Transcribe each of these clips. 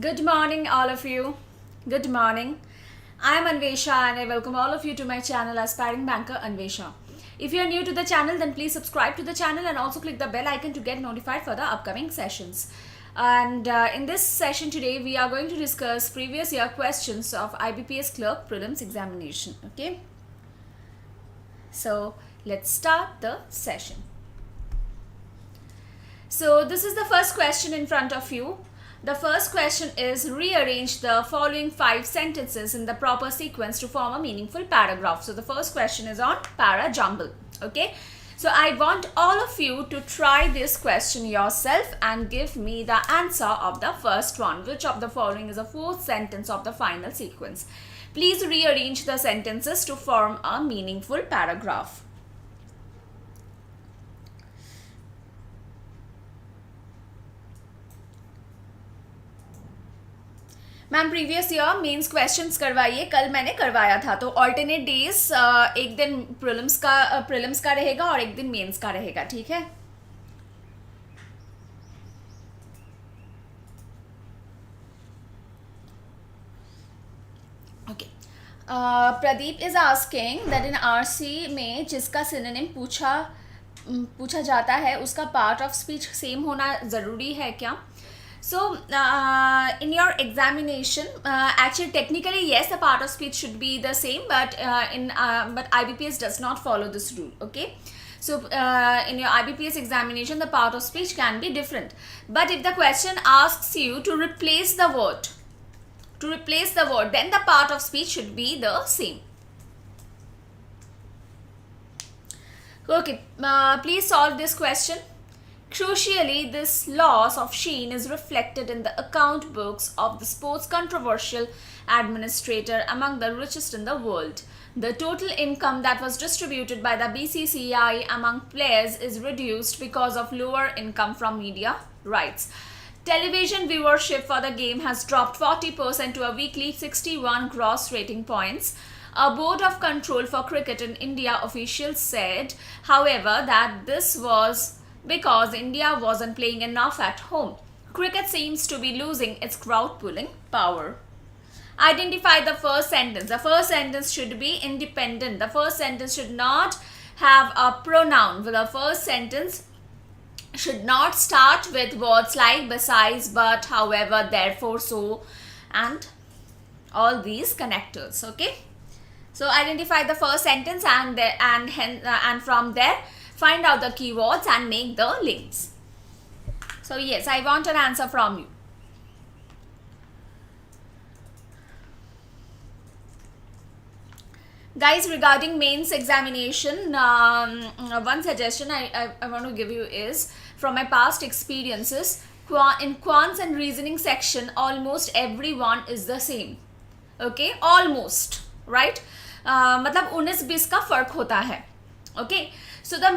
Good morning, all of you. Good morning. I am Anwesha and I welcome all of you to my channel Aspiring Banker Anwesha. If you are new to the channel, then please subscribe to the channel and also click the bell icon to get notified for the upcoming sessions. And in this session today, we are going to discuss previous year questions of IBPS Clerk Prelims examination. Okay. So let's start the session. So this is the first question in front of you. The first question is rearrange the following 5 sentences in the proper sequence to form a meaningful paragraph. So the first question is on Para Jumble. Okay. So I want all of you to try this question yourself and give me the answer of the first one. Which of the following is the fourth sentence of the final sequence? Please rearrange the sentences to form a meaningful paragraph. Ma'am previous year mains questions करवाइए. कल मैंने करवाया था, तो alternate days एक दिन prelims का रहेगा और एक दिन मेंस का रहेगा. ठीक है. Okay. Pradeep is asking that in RC में जिसका सिनोनिम पूछा जाता है उसका पार्ट ऑफ स्पीच सेम होना ज़रूरी है क्या? So, in your examination, actually technically yes, the part of speech should be the same, but but IBPS does not follow this rule. Okay, so in your IBPS examination, the part of speech can be different. But if the question asks you to replace the word, then the part of speech should be the same. Okay, please solve this question. Crucially, this loss of sheen is reflected in the account books of the sports controversial administrator among the richest in the world. The total income that was distributed by the BCCI among players is reduced because of lower income from media rights. Television viewership for the game has dropped 40% to a weekly 61 gross rating points. A board of control for cricket in India officials said, however, that this was because India wasn't playing enough at home. Cricket seems to be losing its crowd-pulling power. Identify the first sentence. The first sentence should be independent. The first sentence should not have a pronoun. The first sentence should not start with words like besides, but, however, therefore, so, and all these connectors. Okay. So identify the first sentence and from there find out the keywords and make the links. So yes, I want an answer from you. Guys, regarding mains examination, one suggestion I want to give you is, from my past experiences, in quants and reasoning section, almost everyone is the same. Okay, almost, right? मतलब 19-20 का फर्क होता है. Okay, so the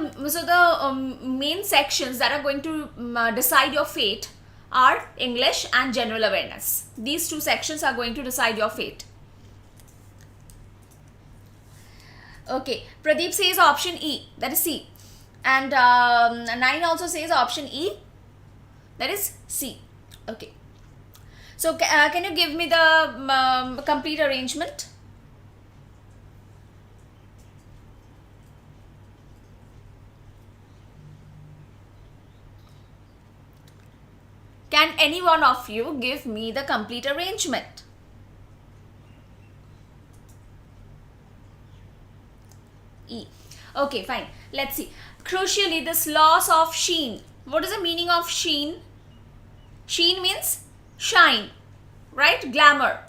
main sections that are going to decide your fate are English and general awareness. These two sections are going to decide your fate. Okay, Pradeep says option E, that is C, and 9 also says option E, that is C. Okay, so can you give me the complete arrangement? Can any one of you give me the complete arrangement? E. Okay, fine. Let's see. Crucially, this loss of sheen. What is the meaning of sheen? Sheen means shine, right? Glamour.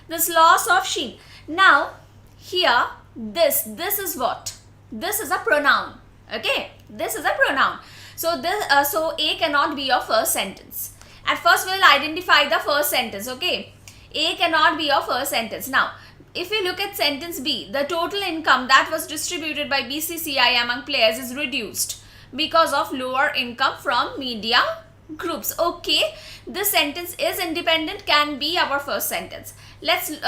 This loss of sheen. Now, here, this is what? This is a pronoun. Okay, this is a pronoun. So so A cannot be your first sentence. At first, we will identify the first sentence, okay? A cannot be your first sentence. Now, if we look at sentence B, the total income that was distributed by BCCI among players is reduced because of lower income from media groups. Okay, this sentence is independent, can be our first sentence. Let's look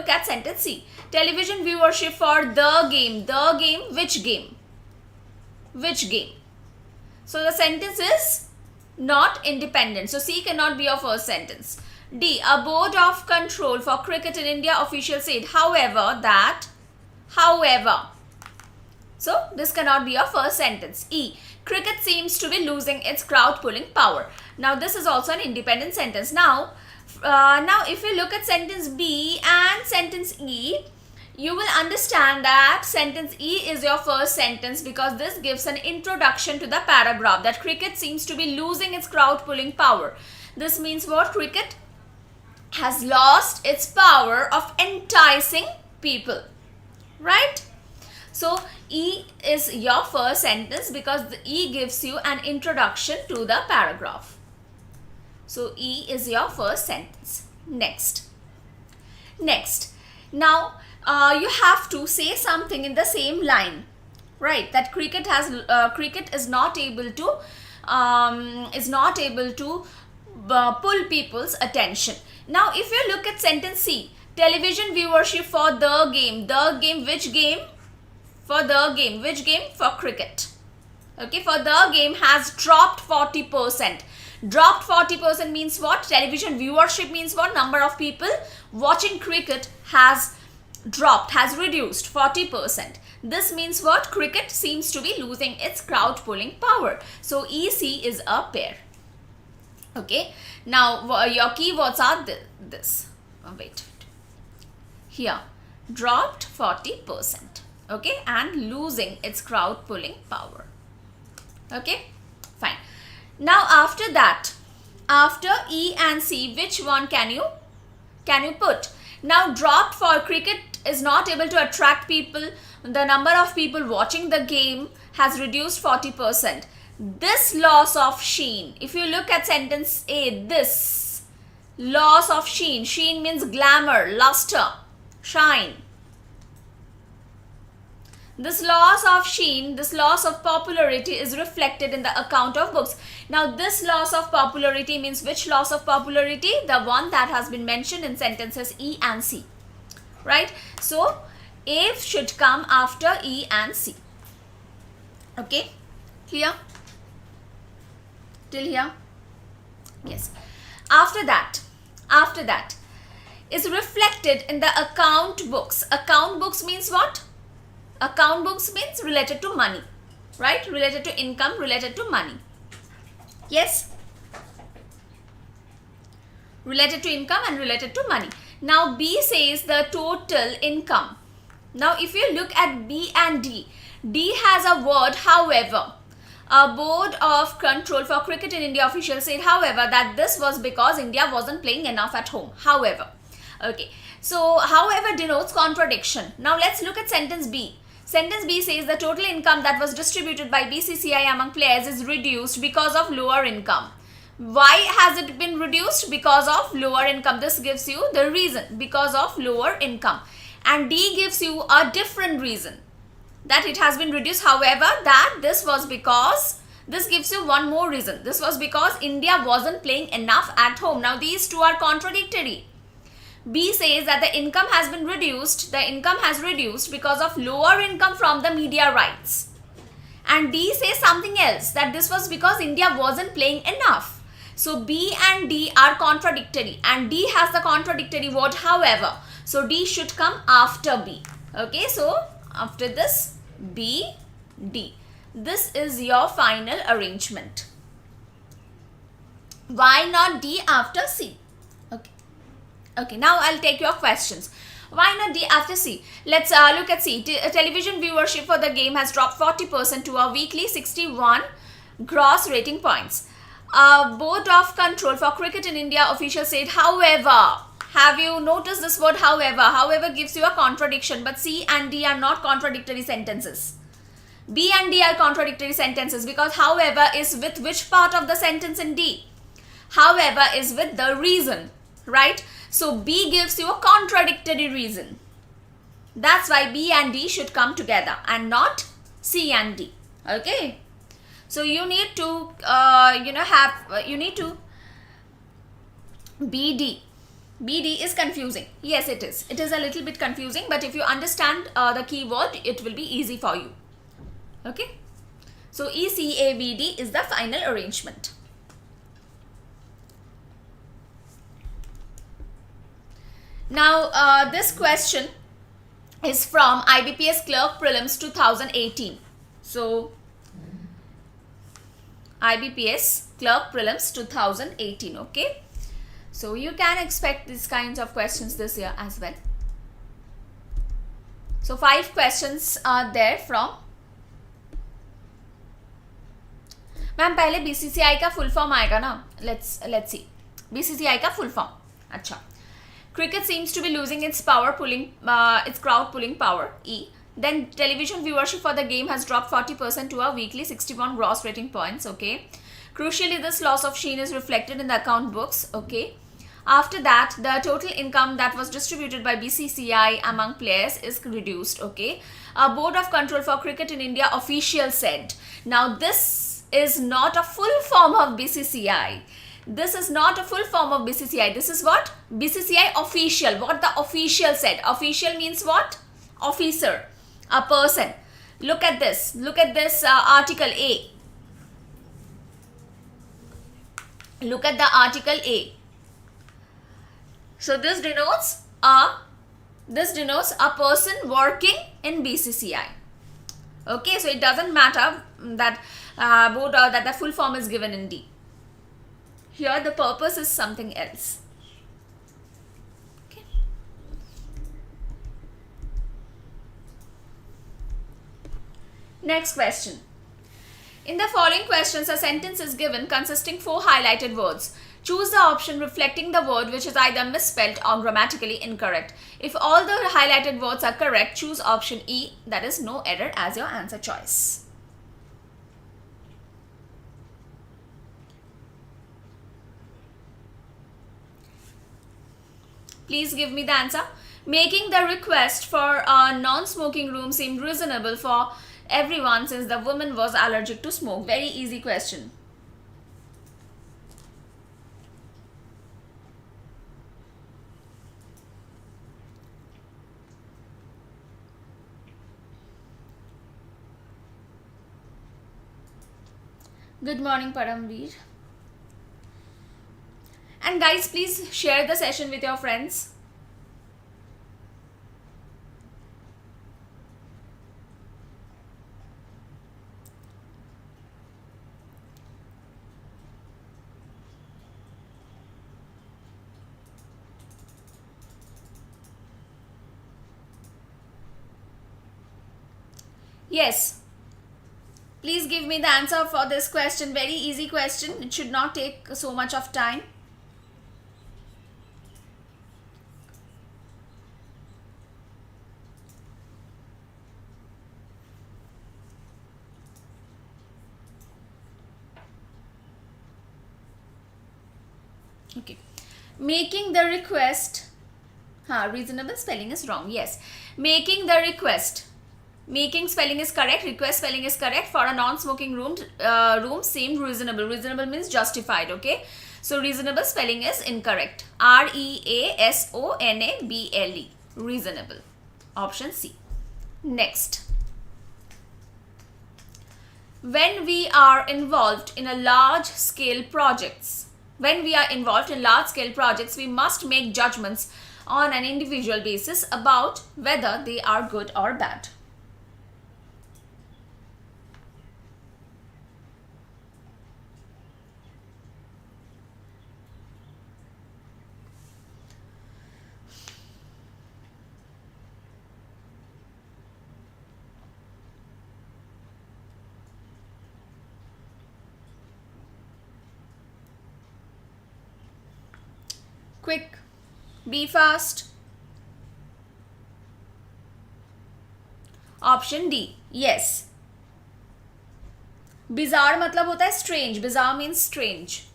at sentence C. Television viewership for the game. The game, which game? Which game? So the sentence is not independent. So C cannot be your first sentence. D, a board of control for cricket in India official said, however, that, however. So this cannot be your first sentence. E, cricket seems to be losing its crowd pulling power. Now this is also an independent sentence. Now if you look at sentence B and sentence E, you will understand that sentence E is your first sentence because this gives an introduction to the paragraph that cricket seems to be losing its crowd pulling power. This means what? Cricket has lost its power of enticing people, right? So E is your first sentence because the E gives you an introduction to the paragraph. So E is your first sentence. Next. Now you have to say something in the same line, right? That cricket is not able to pull people's attention. Now if you look at sentence C, television viewership for the game. Which game? For the game. Which game? For cricket. Okay, for the game has dropped 40%. Dropped 40% means what? Television viewership means what? Number of people watching cricket has dropped, has reduced 40%. This means what? Cricket seems to be losing its crowd pulling power. So EC is a pair. Okay. Now your keywords are this. Wait. Here. Dropped 40%. Okay. And losing its crowd pulling power. Okay. Fine. Now after that, after E and C, which one can you put? Now dropped for cricket is not able to attract people. The number of people watching the game has reduced 40%. This loss of sheen, if you look at sentence A, this loss of sheen. Sheen means glamour, luster, shine. This loss of sheen, this loss of popularity is reflected in the account of books. Now this loss of popularity means which loss of popularity? The one that has been mentioned in sentences E and C. Right? So A should come after E and C. Okay? Clear? Till here? Yes. After that is reflected in the account books. Account books means what? Account books means related to money, right? Related to income, related to money. Yes? Related to income and related to money. Now B says the total income. Now if you look at B and D, D has a word however. A board of control for cricket in India official said however that this was because India wasn't playing enough at home. However. Okay. So however denotes contradiction. Now let's look at sentence B. Sentence B says the total income that was distributed by BCCI among players is reduced because of lower income. Why has it been reduced? Because of lower income. This gives you the reason, because of lower income. And D gives you a different reason that it has been reduced. However, that this was because, this gives you one more reason. This was because India wasn't playing enough at home. Now these two are contradictory. B says that the income has been reduced. The income has reduced because of lower income from the media rights. And D says something else, that this was because India wasn't playing enough. So B and D are contradictory and D has the contradictory word however. So D should come after B. Okay, so after this B, D. This is your final arrangement. Why not D after C? Okay, now I'll take your questions. Why not D after C? Let's look at C. Television viewership for the game has dropped 40% to a weekly 61 gross rating points. Board of Control for Cricket in India official said, however. Have you noticed this word however? However gives you a contradiction, but C and D are not contradictory sentences. B and D are contradictory sentences because however is with which part of the sentence in D? However is with the reason, right? So B gives you a contradictory reason. That's why B and D should come together and not C and D. Okay. So you need to, BD. BD is confusing. Yes, it is. It is a little bit confusing, but if you understand the keyword, it will be easy for you. Okay. So ECABD is the final arrangement. Now, this question is from IBPS Clerk Prelims 2018. So, IBPS Clerk Prelims 2018, okay? So, you can expect these kinds of questions this year as well. So, 5 questions are there from. Ma'am पहले BCCI का full form आएगा ना. Let's see. BCCI का full form. अच्छा. Cricket seems to be losing its crowd pulling power. E. Then television viewership for the game has dropped 40% to a weekly 61 gross rating points. Okay. Crucially, this loss of sheen is reflected in the account books. Okay. After that, the total income that was distributed by BCCI among players is reduced. Okay. A Board of Control for Cricket in India official said. Now, this is not a full form of BCCI. This is not a full form of BCCI. This is what? BCCI official. What the official said. Official means what? Officer. A person. Look at this. Look at this article A. Look at the article A. So this denotes a person working in BCCI. Okay, so it doesn't matter that that the full form is given in D. Here the purpose is something else. Okay. Next question. In the following questions, a sentence is given consisting 4 highlighted words. Choose the option reflecting the word which is either misspelled or grammatically incorrect. If all the highlighted words are correct, choose option E, that is no error, as your answer choice. Please give me the answer. Making the request for a non-smoking room seemed reasonable for everyone since the woman was allergic to smoke. Very easy question. Good morning, Paramveer. And guys, please share the session with your friends. Yes. Please give me the answer for this question. Very easy question. It should not take so much of time. Okay. Making the request. Reasonable spelling is wrong. Yes. Making the request. Making spelling is correct. Request spelling is correct. For a non-smoking room seemed reasonable. Reasonable means justified. Okay. So reasonable spelling is incorrect. REASONABLE. Reasonable. Option C. Next. When we are involved in large-scale projects, we must make judgments on an individual basis about whether they are good or bad. Quick, be fast. Option D, yes. Bizarre मतलब होता है strange. Bizarre means strange.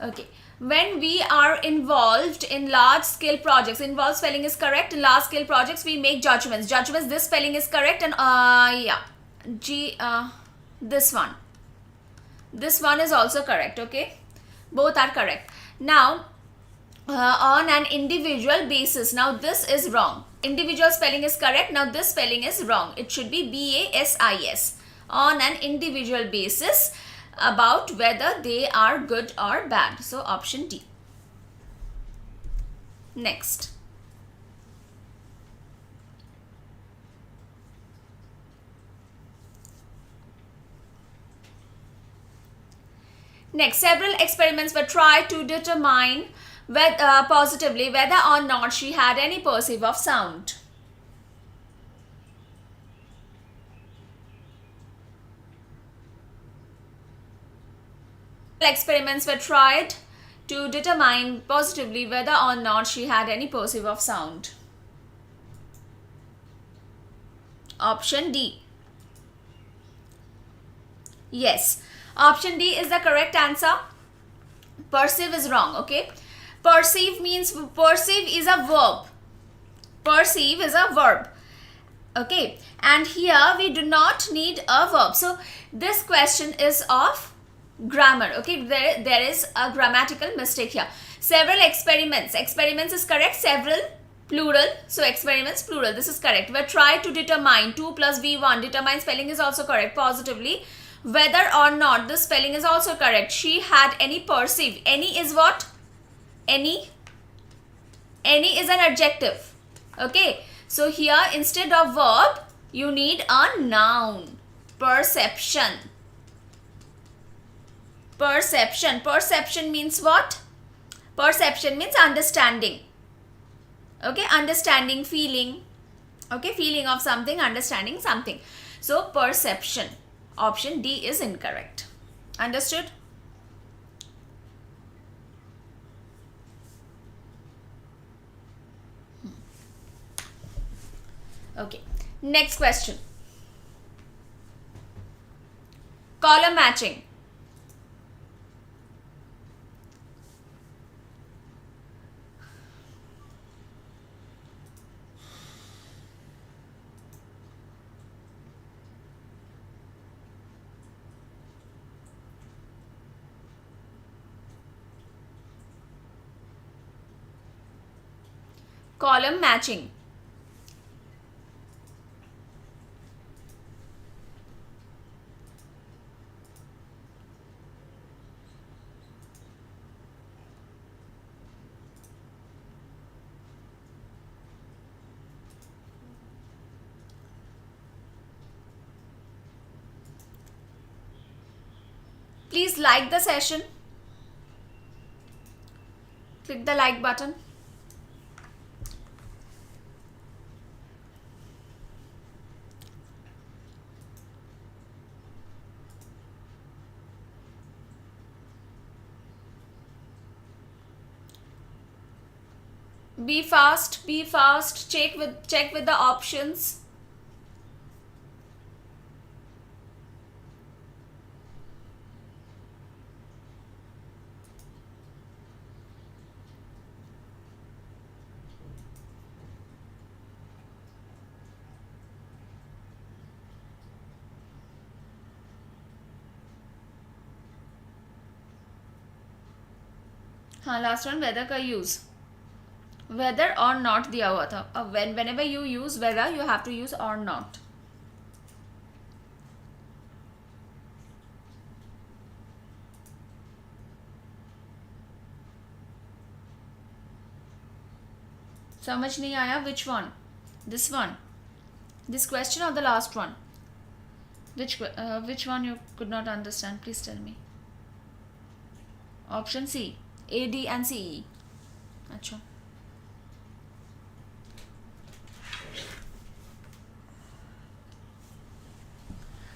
Okay. When we are involved in large-scale projects, involved spelling is correct. In large-scale projects, we make judgments. Judgments, this spelling is correct. And this one. This one is also correct. Okay. Both are correct. Now, on an individual basis. Now, this is wrong. Individual spelling is correct. Now, this spelling is wrong. It should be BASIS. On an individual basis about whether they are good or bad. So, option D. Next. Next, several experiments were tried to determine positively whether or not she had any perceive of sound. Experiments were tried to determine positively whether or not she had any perceive of sound. Option D. Yes. Option D is the correct answer. Perceive is wrong, okay? Perceive means, perceive is a verb. Perceive is a verb. Okay. And here we do not need a verb. So this question is of grammar. Okay. There is a grammatical mistake here. Several experiments. Experiments is correct. Several plural. So experiments plural. This is correct. Were tried to determine 2 plus V1. Determine spelling is also correct. Positively. Whether or not, the spelling is also correct. She had any perceive. Any is what? Any. Any is an adjective. Okay. So here instead of verb, you need a noun. Perception. Perception. Perception means what? Perception means understanding. Okay. Understanding, feeling. Okay. Feeling of something, understanding something. So perception. Option D is incorrect. Understood? Okay. Next question. Column matching. Column matching. Please like the session. Click the like button. Be fast, be fast. Check with the options. Last one, whether का use. Whether or not दिया हुआ था. Whenever you use whether, you have to use or not. समझ नहीं आया? Which one? This one? This question or the last one? Which one you could not understand? Please tell me. Option C. A, D and C, E. अच्छा.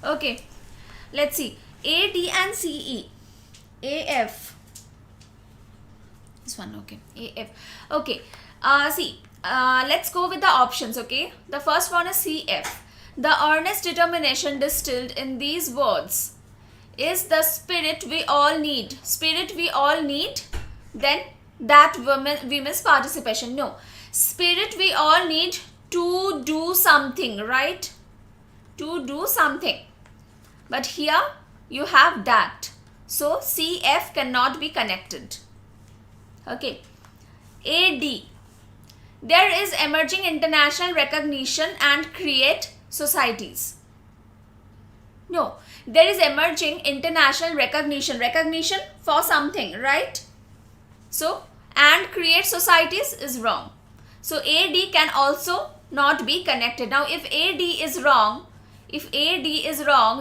Okay, let's see. A, D and C, E. A, F. This one, okay. A, F. Okay. See, let's go with the options, okay. The first one is C, F. The earnest determination distilled in these words is the spirit we all need. Spirit we all need. Then that women's participation. No. Spirit we all need to do something, right? To do something. But here you have that. So CF cannot be connected. Okay. AD. There is emerging international recognition and create societies. No. There is emerging international recognition. Recognition for something, right? So, and create societies is wrong. So AD can also not be connected. Now if AD is wrong,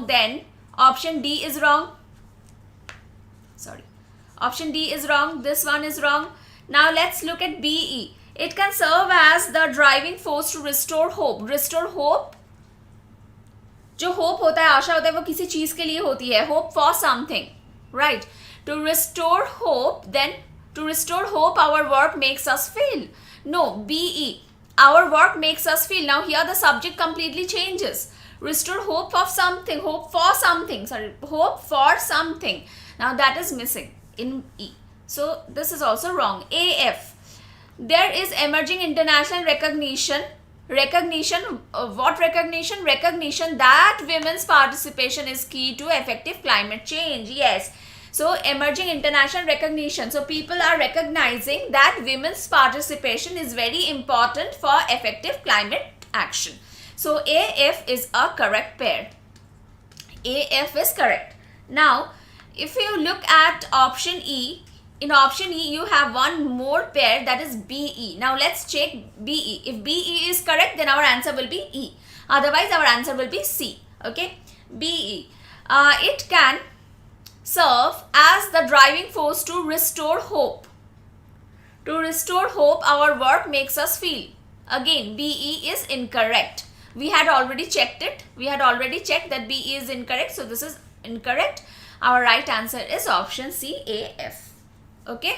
then option D is wrong. Sorry. Option D is wrong. This one is wrong. Now let's look at BE. It can serve as the driving force to restore hope. Restore hope. जो hope होता है, आशा होता है, वो किसी चीज के लिए होती है. Hope for something, right? To restore hope, then to restore hope, our work makes us fail. No, BE. Our work makes us fail. Now here the subject completely changes. Restore hope of something. Hope for something. Sorry, hope for something. Now that is missing in E. So this is also wrong. AF. There is emerging international recognition. What recognition? Recognition that women's participation is key to effective climate change. Yes. So emerging international recognition. So people are recognizing that women's participation is very important for effective climate action. So AF is a correct pair. AF is correct. Now, if you look at option E, in option E, you have one more pair, that is BE. Now, let's check BE. If BE is correct, then our answer will be E. Otherwise, our answer will be C. Okay? BE. It can serve as the driving force to restore hope. To restore hope, our work makes us feel. Again, BE is incorrect. We had already checked it. We had already checked that BE is incorrect. So, this is incorrect. Our right answer is option C, AF. Okay.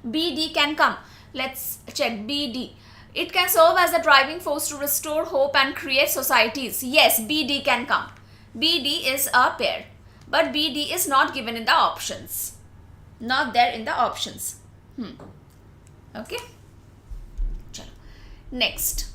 BD can come. Let's check BD. It can serve as a driving force to restore hope and create societies. Yes, BD can come. BD is a pair. But BD is not given in the options. Not there in the options. Okay. Chalo. Next.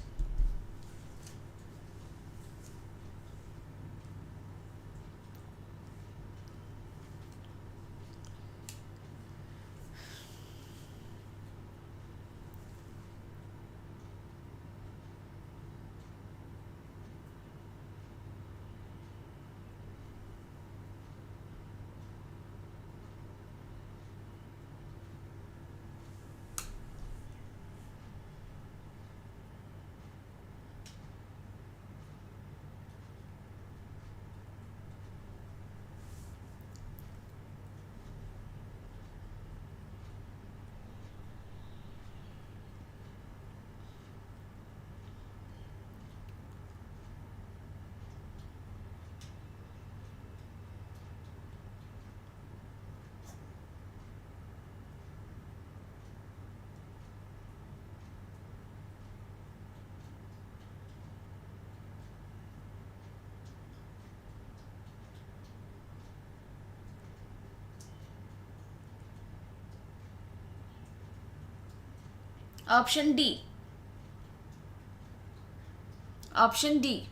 Option D. Option D.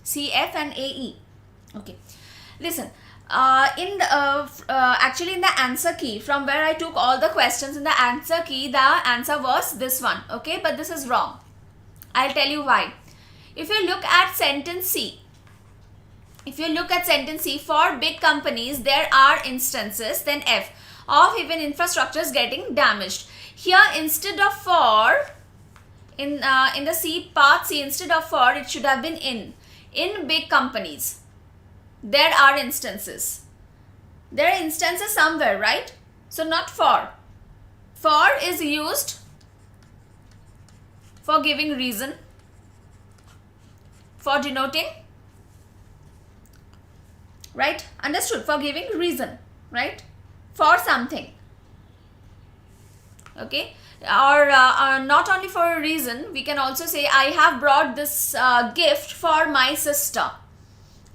CF and AE. Okay. Listen. Actually in the answer key, from where I took all the questions in the answer key, the answer was this one. Okay. But this is wrong. I'll tell you why. If you look at sentence C, for big companies, there are instances, then F, of even infrastructures getting damaged. Here, instead of for, in the C, part C, instead of for, it should have been in. In big companies, there are instances. There are instances somewhere, right? So, not for. For is used for giving reason, for denoting, right? Understood? For giving reason, right? For something. Okay, or not only for a reason, we can also say I have brought this gift for my sister.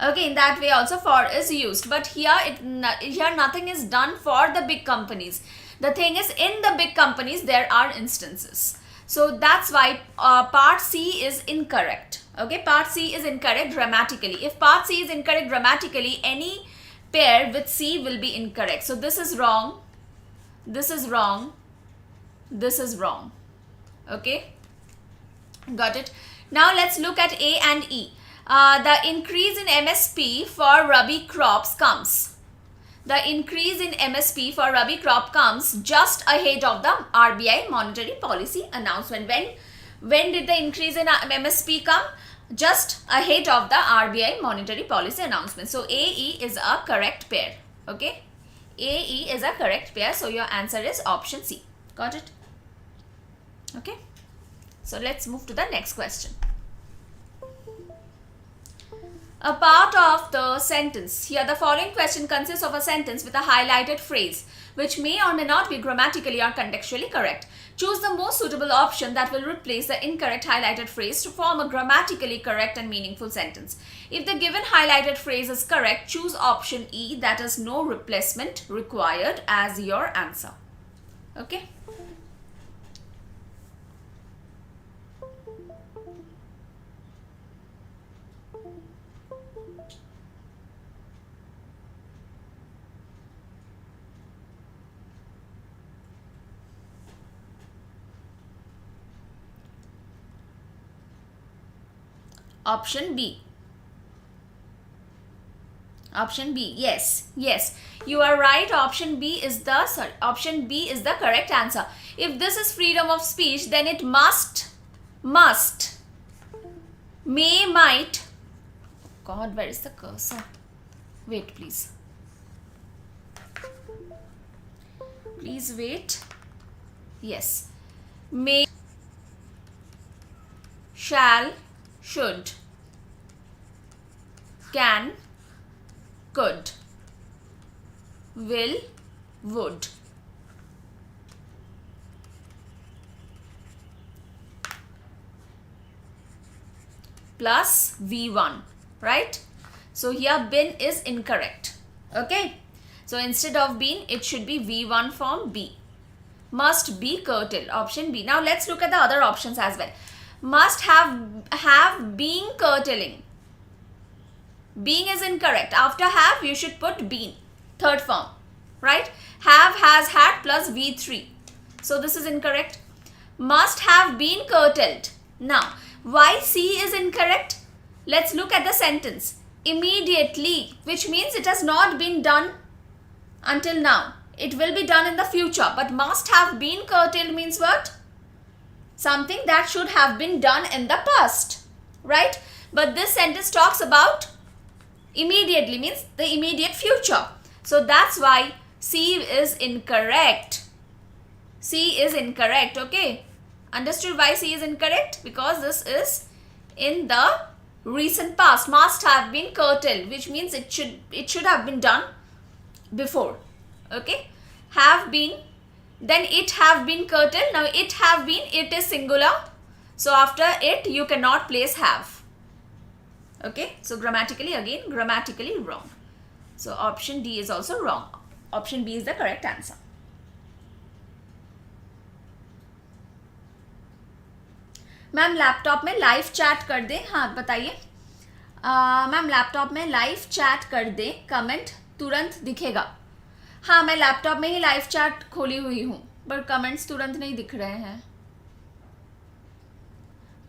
Okay, in that way also for is used. But here nothing is done for the big companies. The thing is, in the big companies there are instances. So that's why part C is incorrect. Okay, part C is incorrect grammatically. If part C is incorrect grammatically, any pair with C will be incorrect. So this is wrong. This is wrong. This is wrong. Okay, got it. Now let's look at A and E. The increase in MSP for Rabi crops comes. the increase in MSP for Rabi crop comes just ahead of the RBI monetary policy announcement. When did the increase in MSP come? Just ahead of the RBI monetary policy announcement. So AE is a correct pair. Okay, AE is a correct pair. So your answer is option C. Got it? Okay. So let's move to the next question. A part of the sentence. Here the following question consists of a sentence with a highlighted phrase which may or may not be grammatically or contextually correct. Choose the most suitable option that will replace the incorrect highlighted phrase to form a grammatically correct and meaningful sentence. If the given highlighted phrase is correct, choose option E, that is no replacement required, as your answer. Okay. Option B. Option B. Yes, yes, you are right. Option B is the correct answer. If this is freedom of speech, then it must, may, might. God, where is the cursor? Wait, please. Please wait. Yes. May, shall, should, can, could, will, would. Plus V1, right? So here bin is incorrect. Okay. So instead of bin, it should be V1 form B. Must be curtailed. Option B. Now let's look at the other options as well. Must have been curtailing. Being is incorrect. After have, you should put been. Third form. Right? Have, has, had plus V3. So this is incorrect. Must have been curtailed. Now, why C is incorrect? Let's look at the sentence. Immediately, which means it has not been done until now. It will be done in the future. But must have been curtailed means what? Something that should have been done in the past, right? But this sentence talks about immediately, means the immediate future. So that's why C is incorrect. C is incorrect, okay? Understood why C is incorrect? Because this is in the recent past. Must have been curtailed, which means it should have been done before, okay? Have been, then it have been curtailed. Now it have been, it is singular. So after it, you cannot place have. Okay. So grammatically wrong. So option D is also wrong. Option B is the correct answer. Ma'am laptop में live chat कर दें. हाँ बताइए. Ma'am laptop में live chat कर दें, comment तुरंत दिखेगा. हाँ मैं लैपटॉप में ही लाइव चैट खोली हुई हूँ, पर कमेंट्स तुरंत नहीं दिख रहे हैं.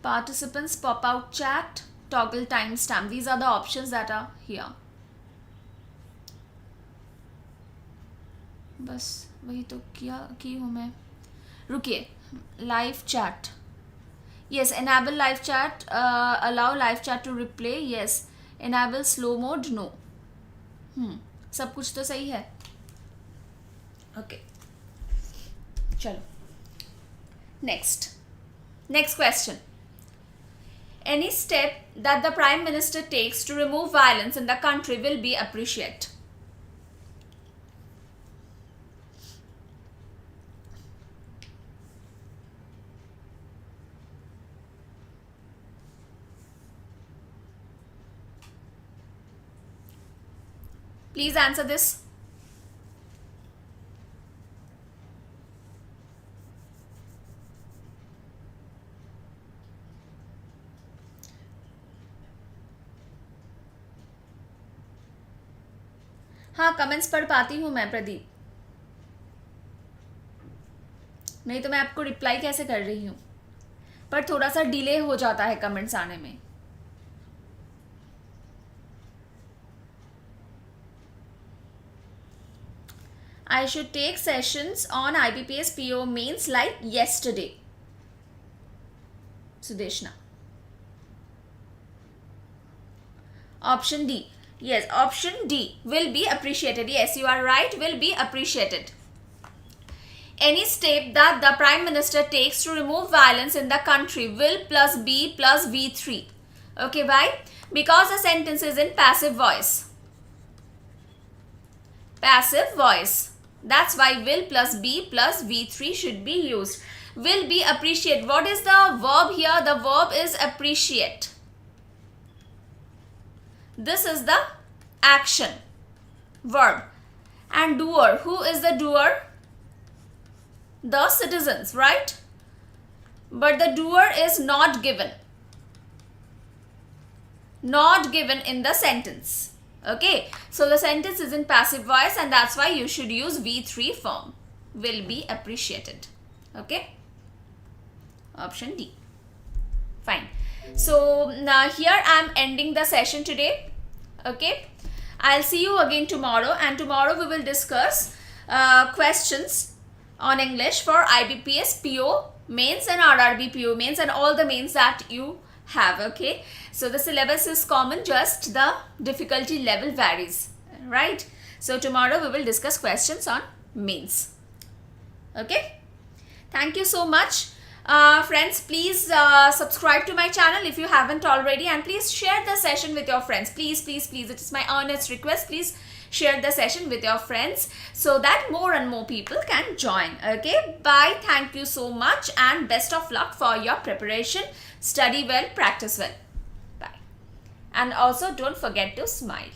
Participants pop out chat, toggle timestamp. These are the options that are here. बस वही तो की हूँ मैं. रुकिए. Live chat. Yes, enable live chat, allow live chat to replay. Yes, enable slow mode. No. सब कुछ तो सही है. Okay. चलो. Next question. Any step that the Prime Minister takes to remove violence in the country will be appreciated. Please answer this. हाँ comments पढ़ पाती हूँ मैं प्रदीप, नहीं तो मैं आपको रिप्लाई कैसे कर रही हूँ, पर थोड़ा सा डिले हो जाता है कमेंट्स आने में. I should take sessions on IBPS PO mains like yesterday. Sudeshna. Option D. Yes, option D will be appreciated. Yes, you are right, will be appreciated. Any step that the Prime Minister takes to remove violence in the country will plus be plus V3. Okay, why? Because the sentence is in passive voice. Passive voice. That's why will plus be plus V3 should be used. Will be appreciate. What is the verb here? The verb is appreciate. This is the action verb. And doer. Who is the doer? The citizens, right? But the doer is not given. Not given in the sentence. Okay, so the sentence is in passive voice and that's why you should use V3 form. Will be appreciated. Okay. Option D. Fine. So now here I am ending the session today. Okay. I'll see you again tomorrow, and tomorrow we will discuss questions on English for IBPS PO mains and RRB PO mains and all the mains that you have. Okay, so the syllabus is common, just the difficulty level varies, right? So tomorrow we will discuss questions on mains. Okay, thank you so much. Friends, please subscribe to my channel if you haven't already, and please share the session with your friends. Please, please, please, it is my earnest request. Please share the session with your friends so that more and more people can join. Okay, bye. Thank you so much and best of luck for your preparation. Study well, practice well. Bye. And also don't forget to smile.